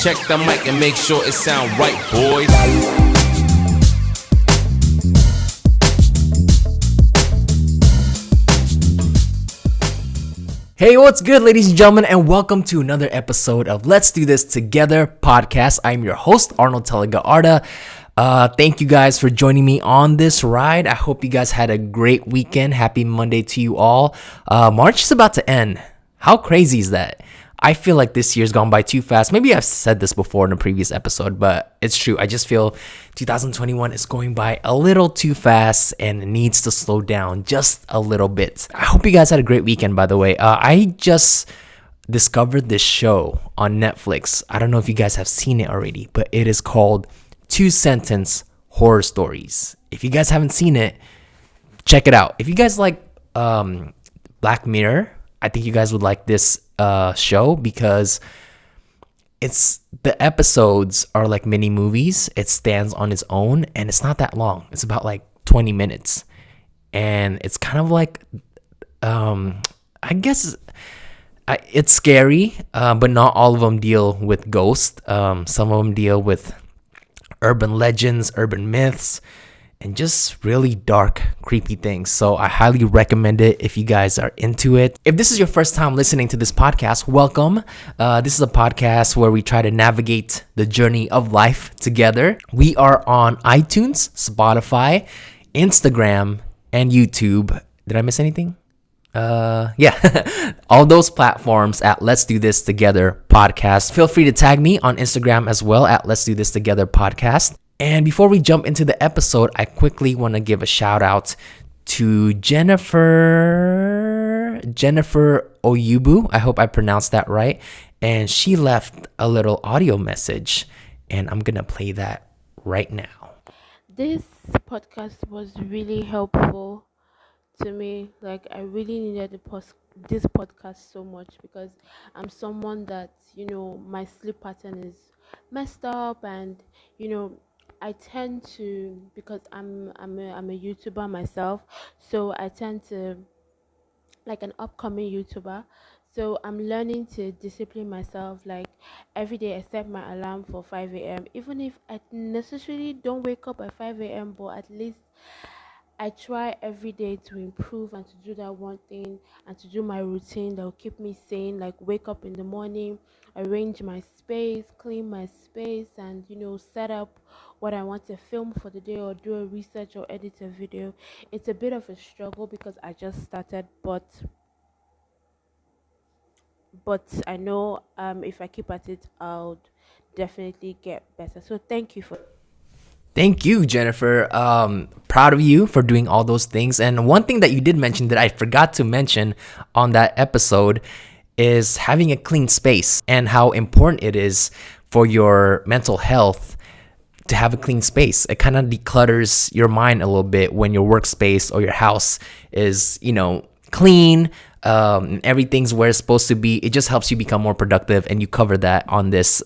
Check the mic and make sure it sound right, boys. Hey, what's good, ladies and gentlemen, and welcome to another episode of Let's Do This Together podcast. I'm your host, Arnold Telega Arda. Thank you guys for joining me on this ride. I hope you guys had a great weekend. Happy Monday to you all. March is about to end. How crazy is that? I feel like this year's gone by too fast. Maybe I've said this before in a previous episode, but it's true. I just feel 2021 is going by a little too fast and it needs to slow down just a little bit. I hope you guys had a great weekend, by the way. I just discovered this show on Netflix. I don't know if you guys have seen it already, but it is called Two Sentence Horror Stories. If you guys haven't seen it, check it out. If you guys like Black Mirror, I think you guys would like this show because the episodes are like mini movies. It stands on its own and it's not that long. It's about like 20 minutes. And it's kind of like, I guess it's scary, but not all of them deal with ghosts. Some of them deal with urban legends, urban myths, and just really dark, creepy things. So I highly recommend it if you guys are into it. If this is your first time listening to this podcast, welcome. This is a podcast where we try to navigate the journey of life together. We are on iTunes, Spotify, Instagram, and YouTube. Did I miss anything? Yeah, all those platforms at Let's Do This Together podcast. Feel free to tag me on Instagram as well at Let's Do This Together podcast. And before we jump into the episode, I quickly want to give a shout out to Jennifer Oyubu. I hope I pronounced that right. And she left a little audio message, and I'm going to play that right now. This podcast was really helpful to me. Like, I really needed this podcast so much because I'm someone that, my sleep pattern is messed up, and, I tend to, because I'm a YouTuber myself, so I tend to, like an upcoming YouTuber, so I'm learning to discipline myself. Like, every day I set my alarm for 5 a.m. even if I necessarily don't wake up at 5 a.m., but at least I try every day to improve and to do that one thing and to do my routine that will keep me sane. Like, wake up in the morning, arrange my space, clean my space, and set up what I want to film for the day or do a research or edit a video. It's a bit of a struggle because I just started, but I know if I keep at it, I'll definitely get better. So thank you. Thank you, Jennifer. Proud of you for doing all those things. And one thing that you did mention that I forgot to mention on that episode is having a clean space and how important it is for your mental health to have a clean space. It kind of declutters your mind a little bit when your workspace or your house is, clean, and everything's where it's supposed to be. It just helps you become more productive, and you cover that on this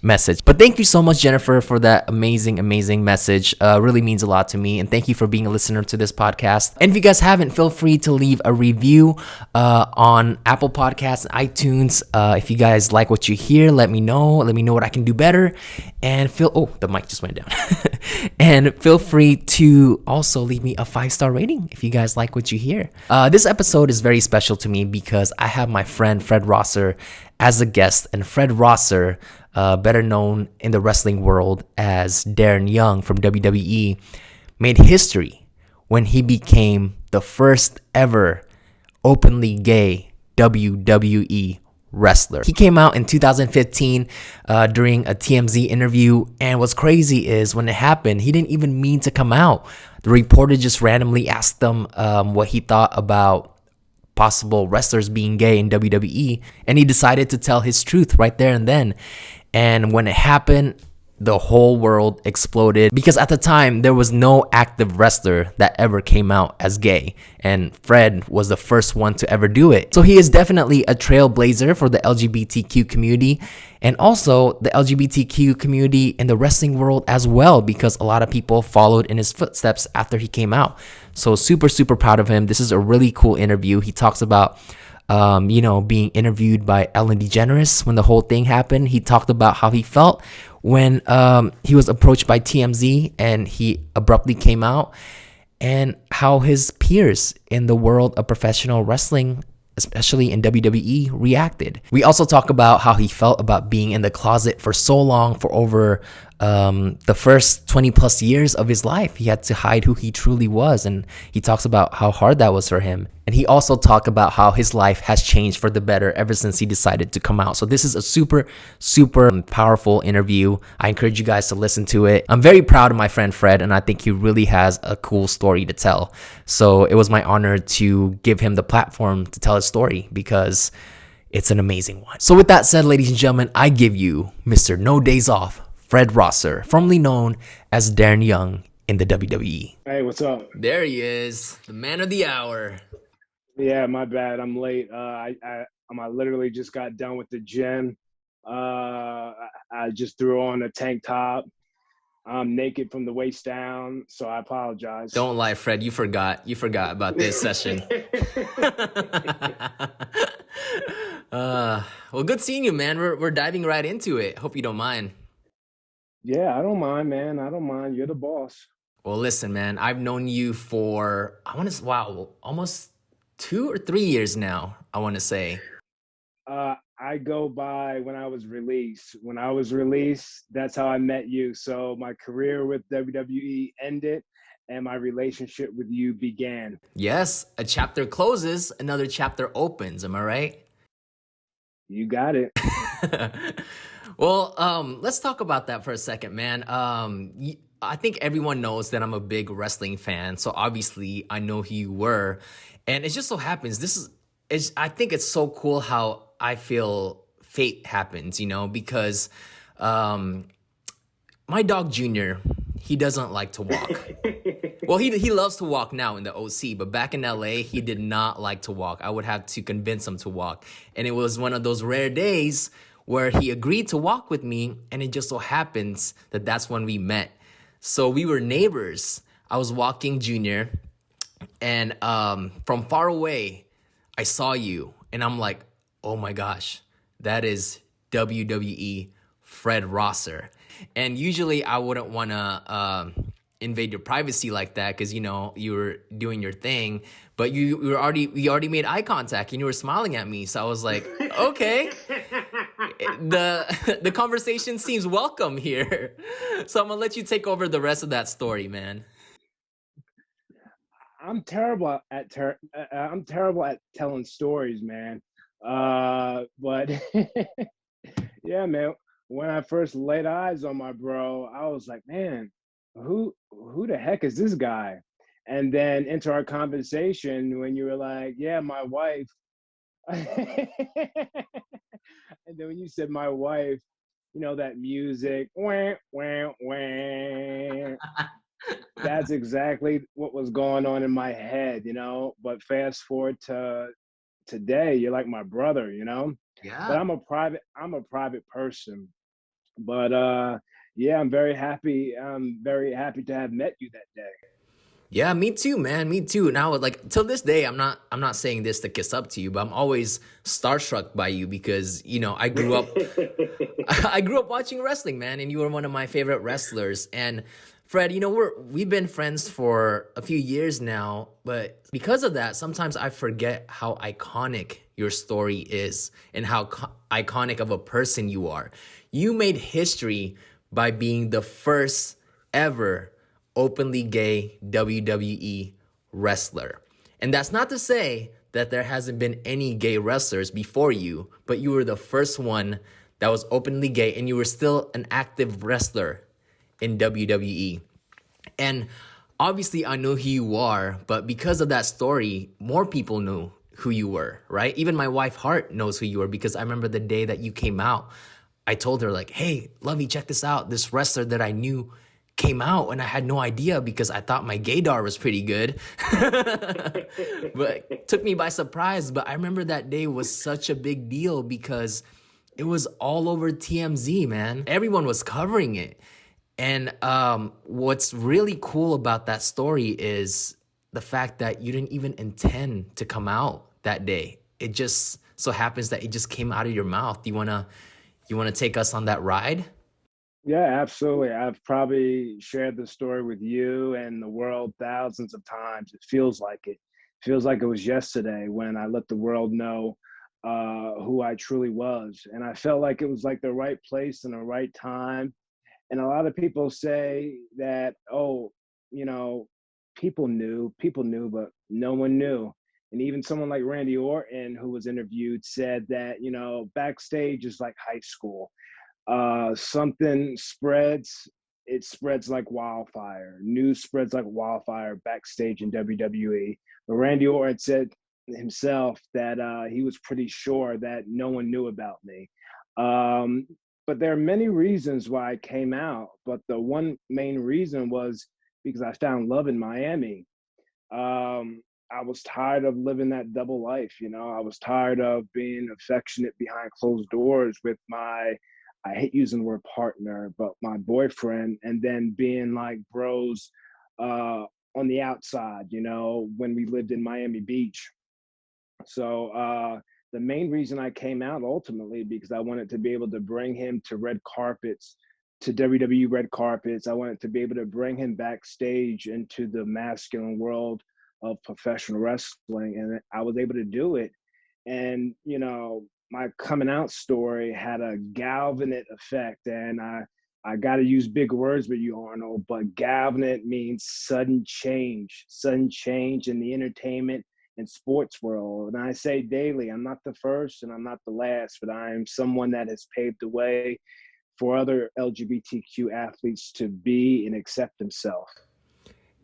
message. But thank you so much, Jennifer, for that amazing message. Really means a lot to me, and thank you for being a listener to this podcast. And if you guys haven't, feel free to leave a review on Apple Podcasts and iTunes. If you guys like what you hear, let me know what I can do better. And the mic just went down. And feel free to also leave me a 5-star rating if you guys like what you hear. This episode is very special to me because I have my friend Fred Rosser as a guest, and Fred Rosser, better known in the wrestling world as Darren Young from WWE, made history when he became the first ever openly gay WWE wrestler. He came out in 2015 during a TMZ interview, and what's crazy is when it happened, he didn't even mean to come out. The reporter just randomly asked him what he thought about possible wrestlers being gay in WWE, and he decided to tell his truth right there and then. And when it happened, the whole world exploded because at the time there was no active wrestler that ever came out as gay, and Fred was the first one to ever do it. So he is definitely a trailblazer for the LGBTQ community, and also the LGBTQ community in the wrestling world as well, because a lot of people followed in his footsteps after he came out. So super proud of him. This is a really cool interview. He talks about being interviewed by Ellen DeGeneres when the whole thing happened. He talked about how he felt when he was approached by TMZ and he abruptly came out, and how his peers in the world of professional wrestling, especially in WWE, reacted. We also talk about how he felt about being in the closet for so long, for over the first 20 plus years of his life. He had to hide who he truly was, and he talks about how hard that was for him. And he also talked about how his life has changed for the better ever since he decided to come out. So this is a super, super powerful interview. I encourage you guys to listen to it. I'm very proud of my friend Fred, and I think he really has a cool story to tell. So it was my honor to give him the platform to tell his story, because it's an amazing one. So with that said, ladies and gentlemen, I give you Mr. No Days Off, Fred Rosser, formerly known as Darren Young in the WWE. Hey, what's up? There he is, the man of the hour. Yeah, my bad. I'm late. I literally just got done with the gym. I just threw on a tank top. I'm naked from the waist down, so I apologize. Don't lie, Fred. You forgot. You forgot about this session. Well, good seeing you, man. We're diving right into it. Hope you don't mind. Yeah, I don't mind, man. I don't mind. You're the boss. Well, listen, man. I've known you for almost 2 or 3 years now, I want to say. I go by when I was released. When I was released, that's how I met you. So my career with WWE ended and my relationship with you began. Yes, a chapter closes, another chapter opens. Am I right? You got it. Well, let's talk about that for a second, man. I think everyone knows that I'm a big wrestling fan, so obviously I know who you were, and it just so happens I think it's so cool how I feel fate happens, because my dog Junior, he doesn't like to walk. Well, he loves to walk now in the OC, but back in LA, he did not like to walk. I would have to convince him to walk, and it was one of those rare days where he agreed to walk with me, and it just so happens that that's when we met. So we were neighbors. I was walking Junior, and from far away, I saw you, and I'm like, oh my gosh, that is WWE Fred Rosser. And usually I wouldn't want to invade your privacy like that, because you were doing your thing, but we already made eye contact and you were smiling at me. So I was like, okay, the conversation seems welcome here. So I'm gonna let you take over the rest of that story, man. I'm terrible at telling stories, man. But yeah, man. When I first laid eyes on my bro, I was like, man, who the heck is this guy? And then into our conversation when you were like, yeah, my wife. And then when you said my wife, that music, wah, wah, wah. That's exactly what was going on in my head, But fast forward to today, you're like my brother, Yeah. But I'm a private person. But yeah, I'm very happy. I'm very happy to have met you that day. Yeah, me too, man. Me too. Now, like till this day, I'm not saying this to kiss up to you, but I'm always starstruck by you because I grew up I grew up watching wrestling, man, and you were one of my favorite wrestlers. And Fred, we've been friends for a few years now, but because of that, sometimes I forget how iconic your story is and how iconic of a person you are. You made history by being the first ever openly gay WWE wrestler. And that's not to say that there hasn't been any gay wrestlers before you, but you were the first one that was openly gay, and you were still an active wrestler in WWE. And obviously I know who you are, but because of that story, more people knew who you were, right? Even my wife Hart knows who you were, because I remember the day that you came out, I told her like, hey, Lovey, check this out. This wrestler that I knew came out, and I had no idea because I thought my gaydar was pretty good. But it took me by surprise. But I remember that day was such a big deal because it was all over TMZ, man. Everyone was covering it. And what's really cool about that story is the fact that you didn't even intend to come out that day. it just so happens that it just came out of your mouth. You wanna take us on that ride? Yeah, absolutely. I've probably shared the story with you and the world thousands of times. It feels like it. Feels like it was yesterday when I let the world know who I truly was, and I felt like it was like the right place and the right time. And a lot of people say that, oh, you know, people knew, but no one knew. And even someone like Randy Orton, who was interviewed, said that, backstage is like high school. Something spreads, it spreads like wildfire. News spreads like wildfire backstage in WWE. But Randy Orton said himself that he was pretty sure that no one knew about me. Um, but there are many reasons why I came out. But the one main reason was because I found love in Miami. um, I was tired of living that double life. I was tired of being affectionate behind closed doors with I hate using the word partner, but my boyfriend, and then being like bros uh, on the outside, when we lived in Miami Beach. So the main reason I came out ultimately because I wanted to be able to bring him to red carpets, to WWE red carpets. I wanted to be able to bring him backstage into the masculine world of professional wrestling, and I was able to do it. And my coming out story had a galvanic effect, and I got to use big words with you, Arnold, but galvanic means sudden change in the entertainment and sports world. And I say daily, I'm not the first and I'm not the last, but I am someone that has paved the way for other LGBTQ athletes to be and accept themselves.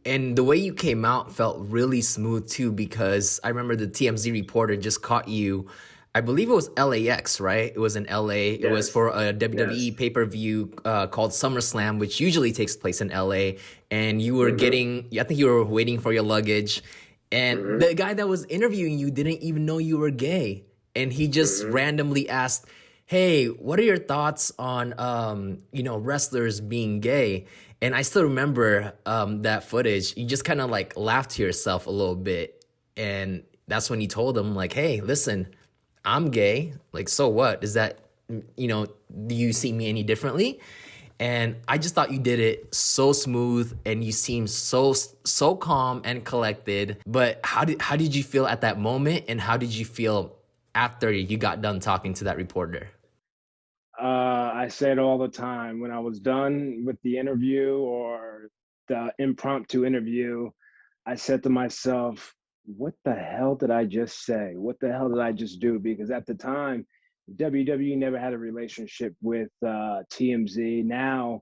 And the way you came out felt really smooth too, because I remember the TMZ reporter just caught you. I believe it was LAX, right? It was in LA. It was Yes. for a WWE Yes. pay-per-view called SummerSlam, which usually takes place in LA. And you were I think you were waiting for your luggage. And the guy that was interviewing you didn't even know you were gay. And he just randomly asked, hey, what are your thoughts on wrestlers being gay? And I still remember that footage. You just kind of like laughed to yourself a little bit, and that's when you told him like, hey, listen, I'm gay. Like, so what? Is that do you see me any differently? And I just thought you did it so smooth, and you seemed so calm and collected. But how did you feel at that moment, and how did you feel after you got done talking to that reporter? I say it all the time. When I was done with the interview or the impromptu interview, I said to myself, what the hell did I just say? What the hell did I just do? Because at the time, WWE never had a relationship with TMZ. Now,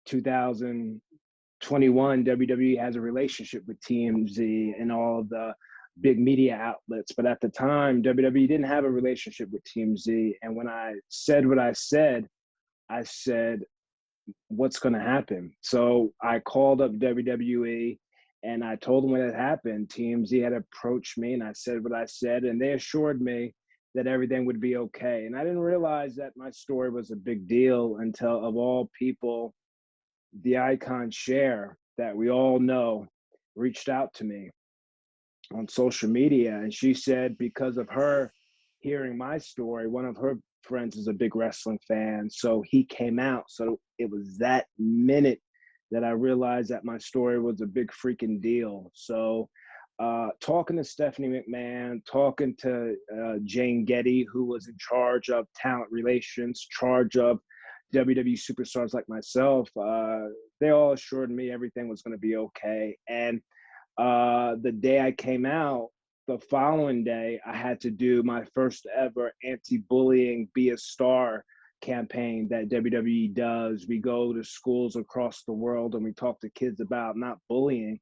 2021, WWE has a relationship with TMZ and all of the big media outlets. But at the time, WWE didn't have a relationship with TMZ. And when I said what I said, what's going to happen? So I called up WWE and I told them what had happened. TMZ had approached me and I said what I said, and they assured me that everything would be okay. And I didn't realize that my story was a big deal until, of all people, the icon Cher, that we all know, reached out to me on social media. And she said, because of her hearing my story, one of her friends is a big wrestling fan. So he came out. So it was that minute that I realized that my story was a big freaking deal. So talking to Stephanie McMahon, talking to Jane Getty, who was in charge of talent relations, charge of WWE superstars like myself, they all assured me everything was going to be okay. And the day I came out, the following day, I had to do my first ever anti-bullying Be a Star campaign that WWE does. We go to schools across the world and we talk to kids about not bullying.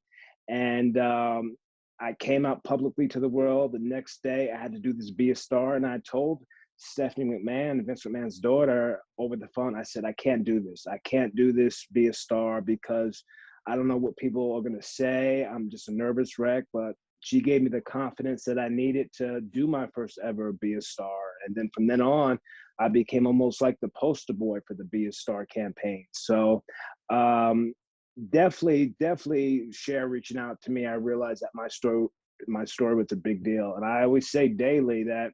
And I came out publicly to the world. The next day, I had to do this Be a Star, and I told Stephanie McMahon, Vince McMahon's daughter, over the phone, I said, I can't do this. I can't do this Be a Star because I don't know what people are going to say. I'm just a nervous wreck, but she gave me the confidence that I needed to do my first ever Be a Star. And then from then on, I became almost like the poster boy for the Be a Star campaign. So definitely Cher reaching out to me, I realized that my story my story was a big deal. And I always say daily that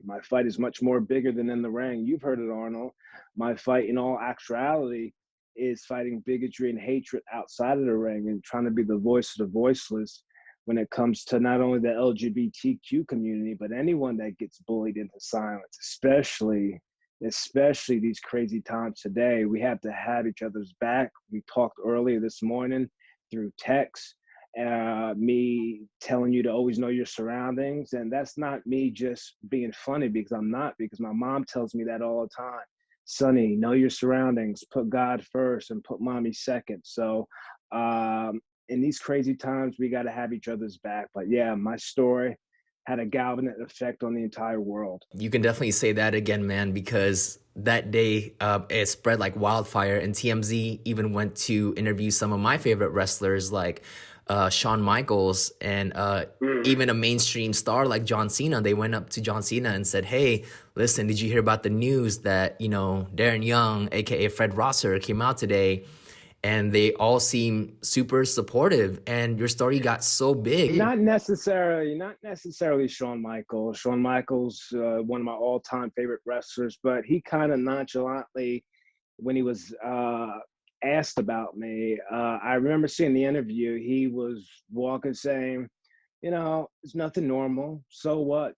my fight is much more bigger than in the ring. You've heard it, Arnold. My fight, in all actuality, is fighting bigotry and hatred outside of the ring and trying to be the voice of the voiceless when it comes to not only the LGBTQ community, but anyone that gets bullied into silence, especially these crazy times today. We have to have each other's back. We talked earlier this morning through text, me telling you to always know your surroundings. And that's not me just being funny, because I'm not, because my mom tells me that all the time. Sonny, know your surroundings, put God first and put mommy second. So in these crazy times, we got to have each other's back. But yeah, my story had a galvanic effect on the entire world. You can definitely say that again, man, because that day it spread like wildfire, and TMZ even went to interview some of my favorite wrestlers like Shawn Michaels and even a mainstream star like John Cena. They went up to John Cena and said, "Hey, listen, did you hear about the news that, Darren Young, aka Fred Rosser, came out today?" And they all seem super supportive, and your story got so big. Not necessarily Shawn Michaels. Shawn Michaels, one of my all-time favorite wrestlers, but he kind of nonchalantly, when he was asked about me, I remember seeing the interview. He was walking, saying, "It's nothing normal. So what?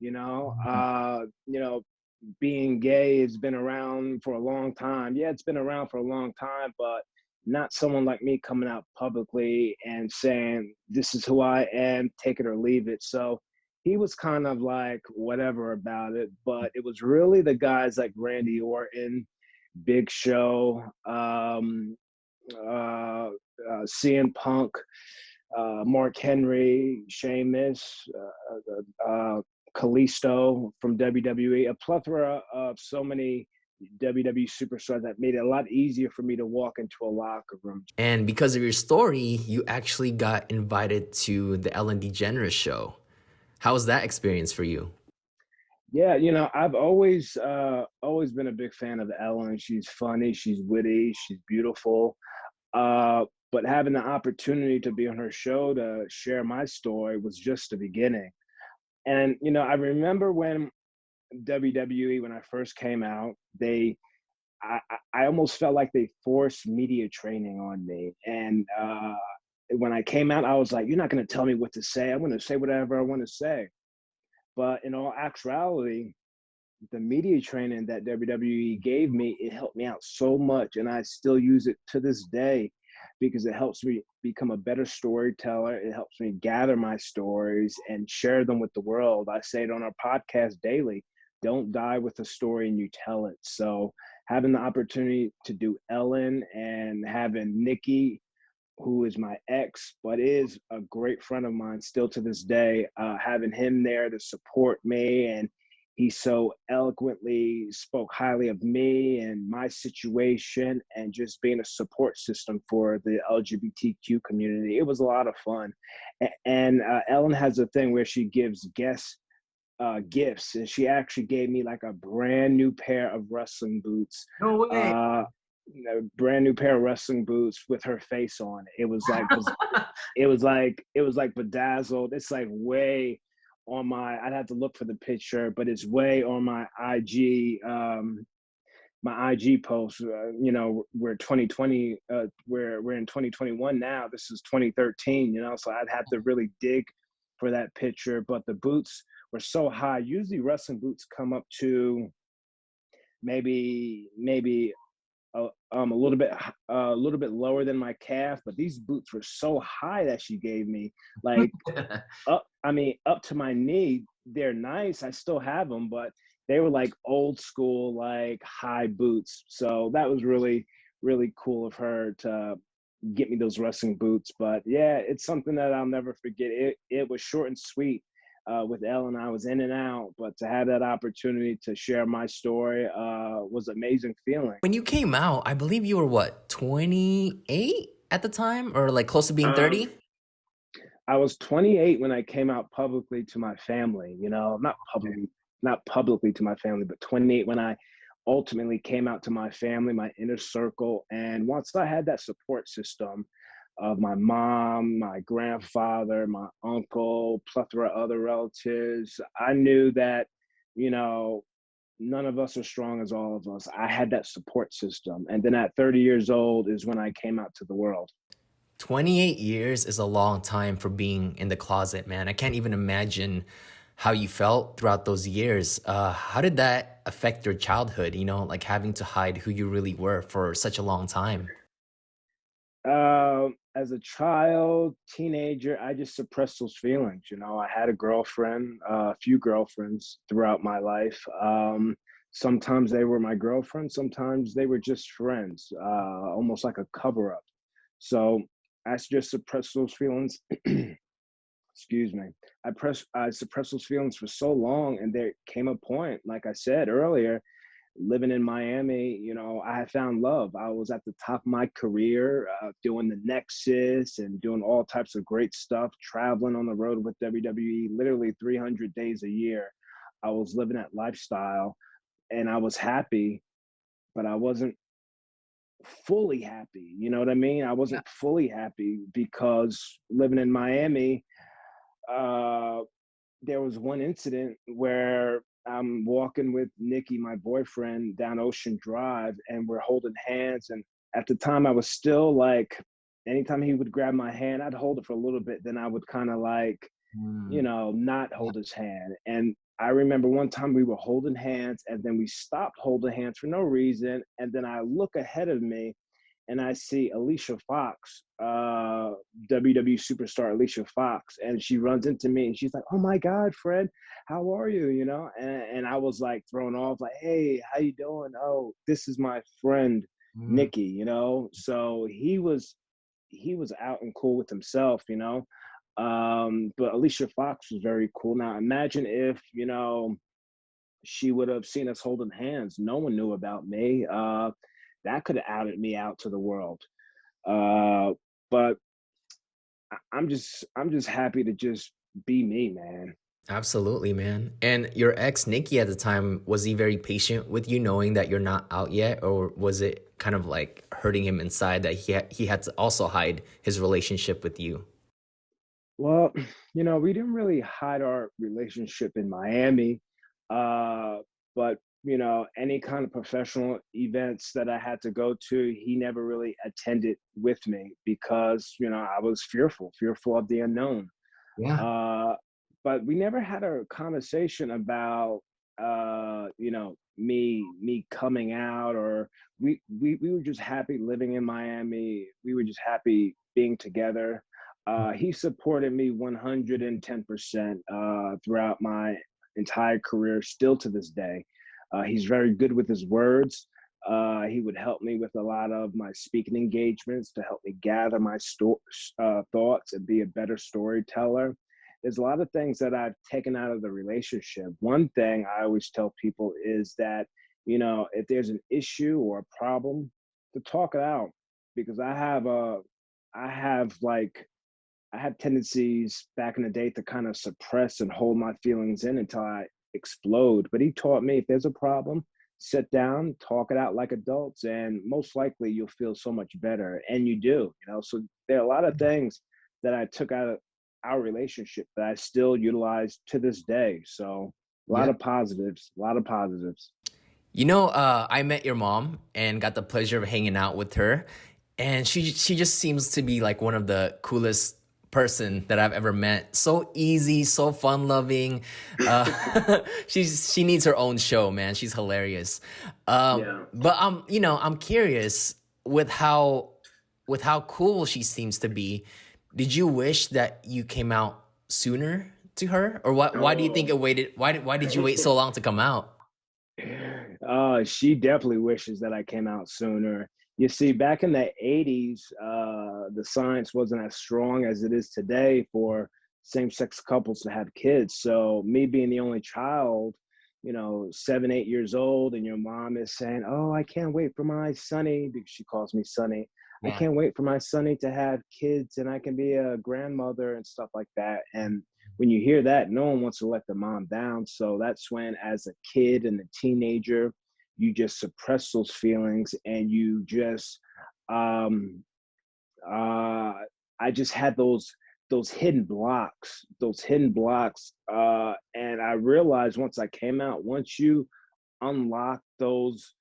Being gay has been around for a long time. Yeah, it's been around for a long time, but not someone like me coming out publicly and saying, this is who I am, take it or leave it." So he was kind of like whatever about it, but it was really the guys like Randy Orton, Big Show, CM Punk, Mark Henry, Sheamus, Kalisto from WWE, a plethora of so many WWE superstars that made it a lot easier for me to walk into a locker room. And because of your story, you actually got invited to the Ellen DeGeneres show. How was that experience for you? Yeah, I've always been a big fan of Ellen. She's funny, she's witty, she's beautiful. But having the opportunity to be on her show to share my story was just the beginning. And I remember when WWE, when I first came out, I almost felt like they forced media training on me. And when I came out, I was like, "You're not going to tell me what to say. I'm going to say whatever I want to say." But in all actuality, the media training that WWE gave me, it helped me out so much. And I still use it to this day because it helps me become a better storyteller. It helps me gather my stories and share them with the world. I say it on our podcast daily. Don't die with a story and you tell it. So having the opportunity to do Ellen and having Nikki, who is my ex, but is a great friend of mine still to this day, having him there to support me. And he so eloquently spoke highly of me and my situation and just being a support system for the LGBTQ community. It was a lot of fun. And Ellen has a thing where she gives guests gifts, and she actually gave me like a brand new pair of wrestling boots. No way. A brand new pair of wrestling boots with her face on it. It was like bedazzled. It's like way on I'd have to look for the picture, but it's way on my IG post. We're 2020, we're in 2021 now. This is 2013, so I'd have to really dig for that picture. But the boots were so high. Usually wrestling boots come up to maybe a little bit lower than my calf, but these boots were so high that she gave me, like up to my knee. They're nice. I still have them, but they were like old school, like high boots. So that was really, really cool of her to get me those wrestling boots. But yeah, it's something that I'll never forget. It was short and sweet. With Ellen, I was in and out, but to have that opportunity to share my story was an amazing feeling. When you came out, I believe you were what, 28 at the time, or like close to being 30? I was 28 when I came out publicly to my family. Not publicly to my family, but 28 when I ultimately came out to my family, my inner circle. And once I had that support system, of my mom, my grandfather, my uncle, plethora of other relatives. I knew that, you know, none of us are strong as all of us. I had that support system. And then at 30 years old is when I came out to the world. 28 years is a long time for being in the closet, man. I can't even imagine how you felt throughout those years. How did that affect your childhood, like having to hide who you really were for such a long time? As a child, teenager, I just suppressed those feelings. You know, I had a girlfriend, a few girlfriends throughout my life. Sometimes they were my girlfriends, sometimes they were just friends, almost like a cover up. So I just suppressed those feelings. Excuse me. I suppressed those feelings for so long, and there came a point, like I said earlier, living in Miami, you know, I had found love. I was at the top of my career, doing the Nexus and doing all types of great stuff, traveling on the road with WWE, literally 300 days a year. I was living that lifestyle and I was happy, but I wasn't fully happy. You know what I mean? I Yeah. wasn't fully happy because living in Miami, uh, there was one incident where I'm walking with Nikki, my boyfriend, down Ocean Drive, and we're holding hands. And at the time, I was still like, anytime he would grab my hand, I'd hold it for a little bit. Then I would kind of like, Mm, not yeah. hold his hand. And I remember one time we were holding hands, and then we stopped holding hands for no reason. And then I look ahead of me, and I see Alicia Fox, WWE superstar Alicia Fox, and she runs into me and she's like, "Oh my God, Fred, how are you?" You know, and I was like thrown off, like, "Hey, how you doing?" "Oh, this is my friend Mm, Nikki." You know, so he was out and cool with himself. You know, but Alicia Fox was very cool. Now imagine if she would have seen us holding hands. No one knew about me. That could have outed me out to the world. But I'm just happy to just be me, man. absolutely, man. And your ex, Nikki, at the time, was he very patient with you knowing that you're not out yet? Or was it kind of like hurting him inside that he had to also hide his relationship with you? Well, we didn't really hide our relationship in Miami, but any kind of professional events that I had to go to, he never really attended with me because I was fearful of the unknown. Yeah. Uh, but we never had a conversation about me coming out, or we were just happy living in Miami. We were just happy being together. He supported me 110% throughout my entire career, still to this day. He's very good with his words. He would help me with a lot of my speaking engagements to help me gather my thoughts and be a better storyteller. There's a lot of things that I've taken out of the relationship. One thing I always tell people is that, if there's an issue or a problem, to talk it out, because I have like, I had tendencies back in the day to kind of suppress and hold my feelings in until I explode. But he taught me, if there's a problem, sit down, talk it out like adults, and most likely you'll feel so much better. And you do. So there are a lot of things that I took out of our relationship that I still utilize to this day. So a lot Yeah. of positives, a lot of positives. I met your mom and got the pleasure of hanging out with her, and she just seems to be like one of the coolest person that I've ever met. So easy, so fun loving. She needs her own show, man. She's hilarious. Yeah. But I'm curious with how cool she seems to be. Did you wish that you came out sooner to her, or why do you think Oh. it waited? Why did you wait so long to come out? She definitely wishes that I came out sooner. You see, back in the 80s, the science wasn't as strong as it is today for same sex couples to have kids. So, me being the only child, 7, 8 years old, and your mom is saying, "Oh, I can't wait for my sonny," because she calls me Sonny. "I Yeah. can't wait for my sonny to have kids and I can be a grandmother," and stuff like that. And when you hear that, no one wants to let the mom down. So that's when, as a kid and a teenager, you just suppress those feelings and you just um, uh, I just had those hidden blocks. And I realized once I came out, once you unlock those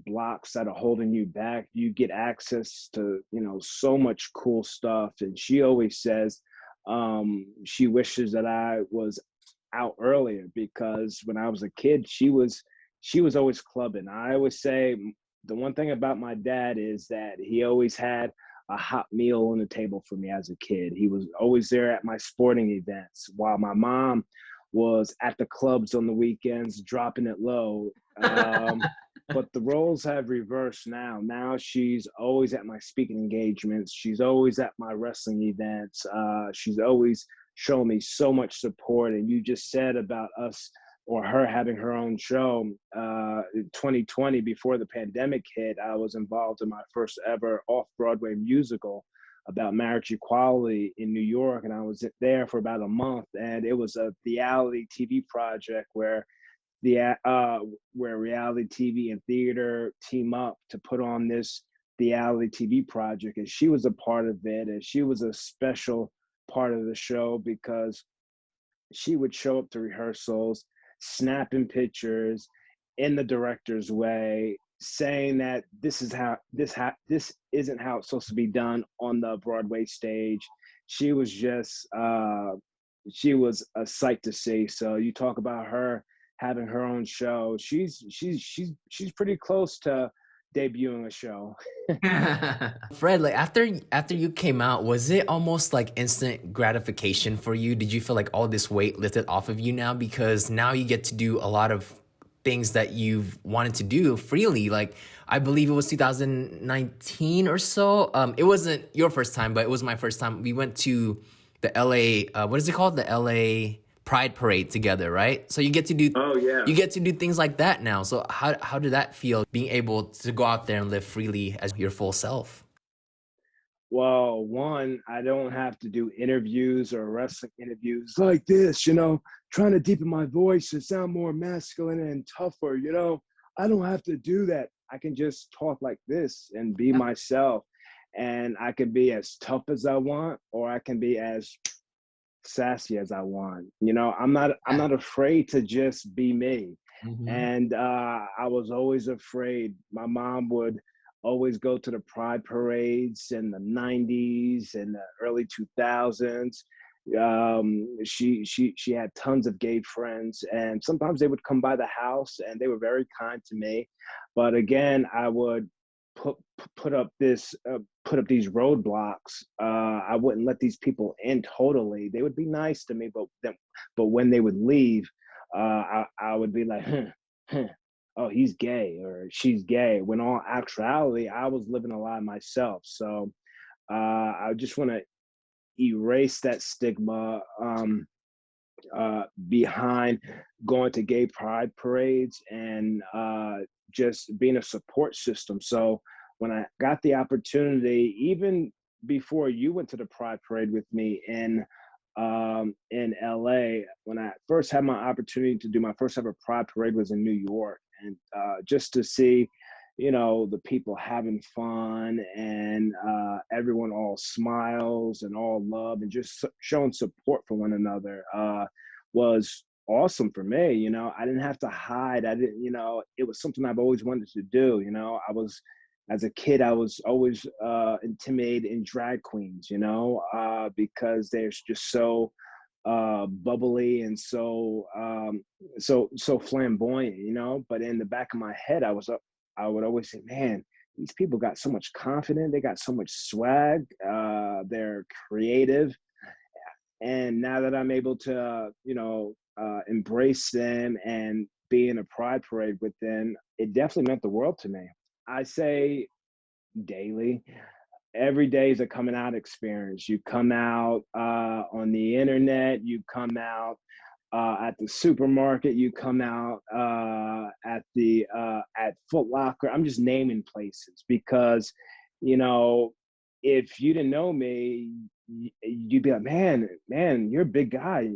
blocks that are holding you back, you get access to, so much cool stuff. And she always says she wishes that I was out earlier, because when I was a kid, she was always clubbing. I always say the one thing about my dad is that he always had a hot meal on the table for me as a kid. He was always there at my sporting events, while my mom was at the clubs on the weekends dropping it low. But the roles have reversed now. Now she's always at my speaking engagements. She's always at my wrestling events. She's always shown me so much support. And you just said about us, or her, having her own show. In 2020, before the pandemic hit, I was involved in my first ever off-Broadway musical about marriage equality in New York, and I was there for about a month. And it was a reality TV project the where reality TV and theater team up to put on this reality TV project. And she was a part of it, and she was a special part of the show, because she would show up to rehearsals, snapping pictures in the director's way, saying that this isn't how it's supposed to be done on the Broadway stage. She was just she was a sight to see. So you talk about her having her own show. She's pretty close to debuting a show. Fred, like after you came out, was it almost like instant gratification for you? Did you feel like all this weight lifted off of you now, because now you get to do a lot of things that you've wanted to do freely? Like I believe it was 2019 or so. It wasn't your first time, but it was my first time. We went to the LA, what is it called? The LA Pride Parade together, right? So you get to do Oh yeah. you get to do things like that now. So how did that feel, being able to go out there and live freely as your full self? Well, one, I don't have to do interviews or wrestling interviews like this, trying to deepen my voice and sound more masculine and tougher. I don't have to do that. I can just talk like this and be myself. And I can be as tough as I want, or I can be as sassy as I want. I'm not afraid to just be me. Mm-hmm. And I was always afraid. My mom would always go to the pride parades in the 90s and the early 2000s. She had tons of gay friends, and sometimes they would come by the house, and they were very kind to me. But again, I would put put up this put up these roadblocks. I wouldn't let these people in totally. They would be nice to me, but when they would leave, I would be like, oh, he's gay or she's gay. When all actuality, I was living a lie myself. So I just want to erase that stigma behind going to gay pride parades, and just being a support system. So when I got the opportunity, even before you went to the pride parade with me in LA, when I first had my opportunity to do my first ever pride parade was in New York, and just to see, the people having fun, and everyone all smiles and all love, and just showing support for one another was awesome for me. I didn't have to hide. I didn't, it was something I've always wanted to do. As a kid, I was always intimidated in drag queens, because they're just so bubbly and so flamboyant, but in the back of my head, I would always say, man, these people got so much confidence, they got so much swag, they're creative. And now that I'm able to, embrace them and be in a pride parade with them, it definitely meant the world to me. I say daily. Every day is a coming out experience. You come out on the internet, you come out at the supermarket, you come out at Foot Locker. I'm just naming places because, you know, if you didn't know me, you'd be like, man, you're a big guy.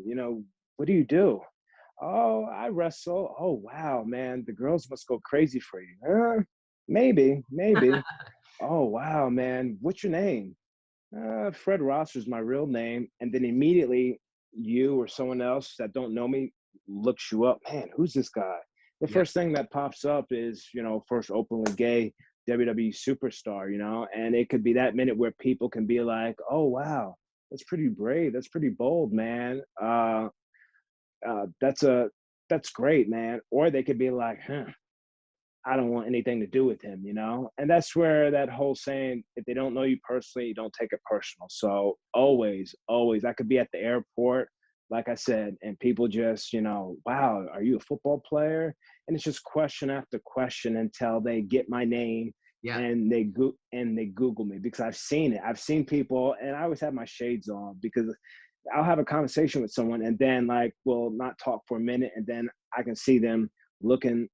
What do you do? Oh, I wrestle. Oh, wow, man, the girls must go crazy for you. Maybe. Oh, wow, man. What's your name? Fred Rosser's my real name. And then immediately you or someone else that don't know me looks you up. Man, who's this guy? The Yeah. first thing that pops up is, first openly gay WWE superstar, and it could be that minute where people can be like, oh, wow, that's pretty brave. That's pretty bold, man. That's that's great, man. Or they could be like, huh, I don't want anything to do with him, And that's where that whole saying, if they don't know you personally, you don't take it personal. So always, always, I could be at the airport, like I said, and people just, wow, are you a football player? And it's just question after question until they get my name Yeah. and they Google me, because I've seen it. I've seen people, and I always have my shades on, because I'll have a conversation with someone and then like we'll not talk for a minute, and then I can see them looking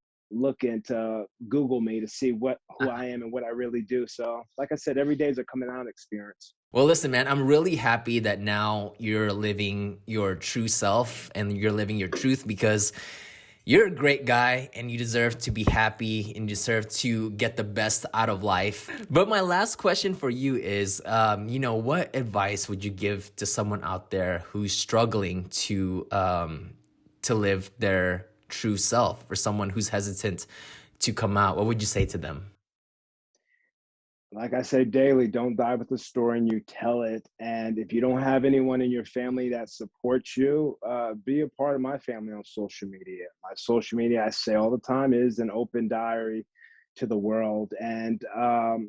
to Google me to see who I am and what I really do. So like I said, every day is a coming out experience. Well, listen, man, I'm really happy that now you're living your true self and you're living your truth, because you're a great guy and you deserve to be happy and you deserve to get the best out of life. But my last question for you is, what advice would you give to someone out there who's struggling to live their true self, or someone who's hesitant to come out? What would you say to them? Like I say daily, don't die with the story, and you tell it. And if you don't have anyone in your family that supports you, be a part of my family on social media. My social media, I say all the time, is an open diary to the world. And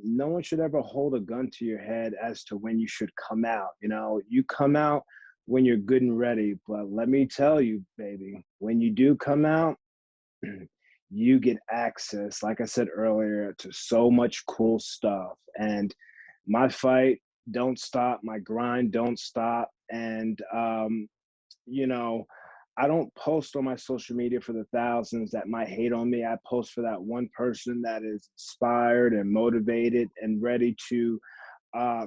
no one should ever hold a gun to your head as to when you should come out. You come out when you're good and ready. But let me tell you, baby, when you do come out, you get access, like I said earlier, to so much cool stuff. And my fight don't stop, my grind don't stop. And you know, I don't post on my social media for the thousands that might hate on me. I post for that one person that is inspired and motivated and ready to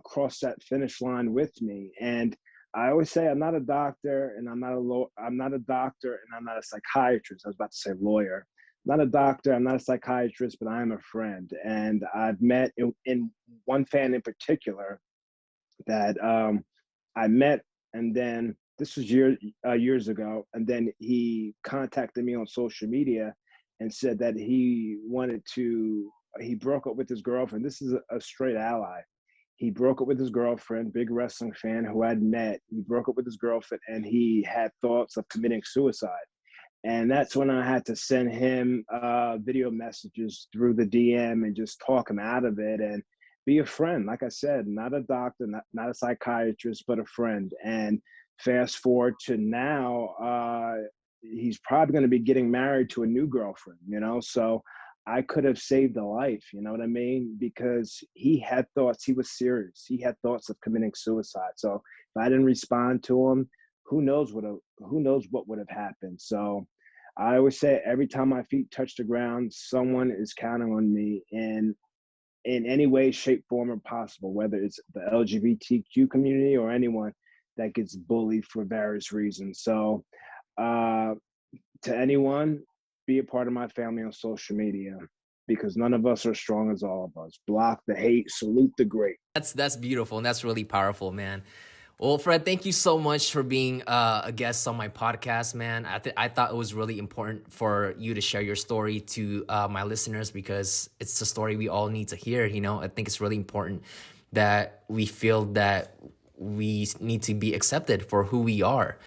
cross that finish line with me. And I always say I'm not a doctor, and I'm not a doctor, and I'm not a psychiatrist. I was about to say lawyer. I'm not a doctor, I'm not a psychiatrist, but I am a friend. And I've met in one fan in particular that I met, and then this was years ago, and then he contacted me on social media and said that he broke up with his girlfriend. This is a straight ally. He broke up with his girlfriend, big wrestling fan who I'd met. He broke up with his girlfriend, and he had thoughts of committing suicide. And that's when I had to send him video messages through the DM and just talk him out of it and be a friend. Like I said, not a doctor, not a psychiatrist, but a friend. And fast forward to now, he's probably going to be getting married to a new girlfriend, So I could have saved a life, you know what I mean? Because he had thoughts, he was serious. He had thoughts of committing suicide. So if I didn't respond to him, who knows what would have happened. So I always say every time my feet touch the ground, someone is counting on me in any way, shape, form, or possible, whether it's the LGBTQ community or anyone that gets bullied for various reasons. So to anyone, be a part of my family on social media, because none of us are strong as all of us. Block the hate, salute the great. That's beautiful, and that's really powerful, man. Well, Fred, thank you so much for being a guest on my podcast, man. I thought it was really important for you to share your story to my listeners, because it's a story we all need to hear. I think it's really important that we feel that we need to be accepted for who we are.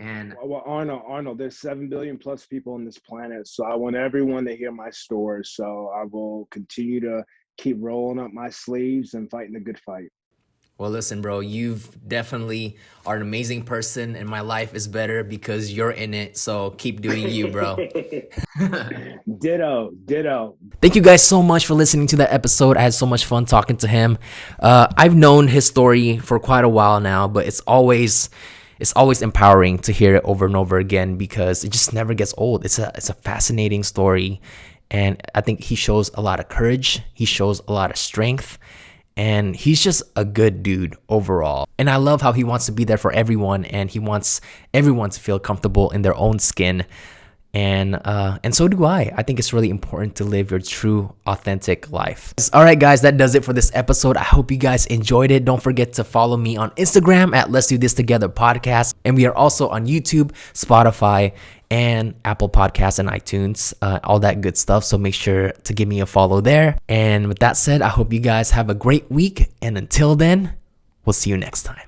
And well, Arnold, there's 7 billion plus people on this planet, so I want everyone to hear my story. So I will continue to keep rolling up my sleeves and fighting a good fight. well, listen, bro, you've definitely are an amazing person, and my life is better because you're in it. So keep doing you, bro. Ditto. Thank you guys so much for listening to that episode. I had so much fun talking to him. I've known his story for quite a while now, but it's always empowering to hear it over and over again, because it just never gets old. It's a fascinating story, and I think he shows a lot of courage. He shows a lot of strength. And he's just a good dude overall. And I love how he wants to be there for everyone, and he wants everyone to feel comfortable in their own skin. And so do I. I think it's really important to live your true, authentic life. All right, guys, that does it for this episode. I hope you guys enjoyed it. Don't forget to follow me on Instagram at Let's Do This Together Podcast. And we are also on YouTube, Spotify, and Apple Podcasts and iTunes, all that good stuff. So make sure to give me a follow there. And with that said, I hope you guys have a great week. And until then, we'll see you next time.